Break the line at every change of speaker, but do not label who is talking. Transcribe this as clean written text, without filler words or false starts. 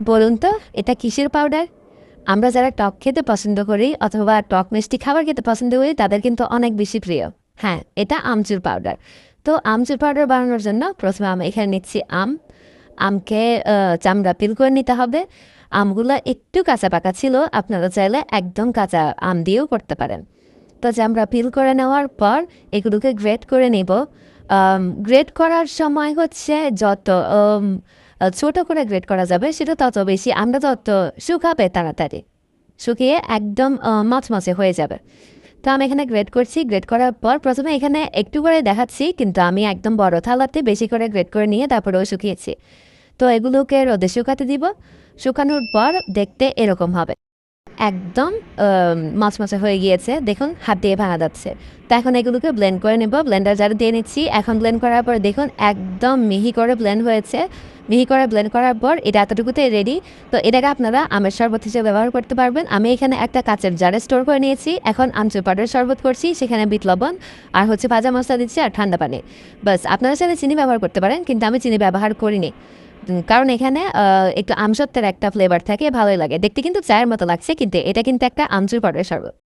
বলুন তো এটা কিসের পাউডার? আমরা যারা টক খেতে পছন্দ করি অথবা টক মিষ্টি খাবার খেতে পছন্দ করি তাদের কিন্তু অনেক বেশি প্রিয়। হ্যাঁ, এটা আমচুর পাউডার। তো আমচুর পাউডার বানানোর জন্য প্রথমে আমি এখানে নিচ্ছি আমকে চামড়া পিল করে নিতে হবে। আমগুলো একটু কাঁচা পাকা ছিল, আপনারা চাইলে একদম কাঁচা আম দিয়েও করতে পারেন। তো চামড়া পিল করে নেওয়ার পর এগুলোকে গ্রেট করে নেব। গ্রেট করার সময় হচ্ছে যত ছোট করে গ্রেট করা যাবে সেটা তত বেশি, আমরা তত শুকাবে তাড়াতাড়ি, শুকিয়ে একদম মচমচে হয়ে যাবে। তো আমি এখানে গ্রেট করছি। গ্রেট করার পর প্রথমে এখানে একটু করে দেখাচ্ছি, কিন্তু আমি একদম বড় থালাতে বেশি করে গ্রেট করে নিয়ে তারপরেও শুকিয়েছি। তো এগুলোকে রোদে শুকাতে দিব। শুকানোর পর দেখতে এরকম হবে, একদম মচমচে হয়ে গিয়েছে, দেখুন হাত দিয়ে ভাঙা যাচ্ছে। তো এখন এগুলোকে ব্লেন্ড করে নেব, ব্লেন্ডার জারে দিয়ে নিচ্ছি। এখন ব্লেন্ড করার পর দেখুন একদম মিহি করে ব্লেন্ড হয়েছে। মিহি করে ব্লেন্ড করার পর এটা এতটুকুতে রেডি। তো এটাকে আপনারা আমের শরবত হিসেবে ব্যবহার করতে পারবেন। আমি এখানে একটা কাচের জারে স্টোর করে নিয়েছি। এখন আমচুর পাউডার শরবত করছি, সেখানে বিট লবণ আর হচ্ছে ভাজা মশলা দিচ্ছি আর ঠান্ডা পানি। বাস, আপনারা চাইলে চিনি ব্যবহার করতে পারেন, কিন্তু আমি চিনি ব্যবহার করিনি। কারণ এখানে একটু আমসত্বের একটা ফ্লেভার থাকে, ভালোই লাগে দেখতে, কিন্তু চায়ের মতো লাগছে, কিন্তু এটা কিন্তু একটা আমচুর পাউডার শরবত।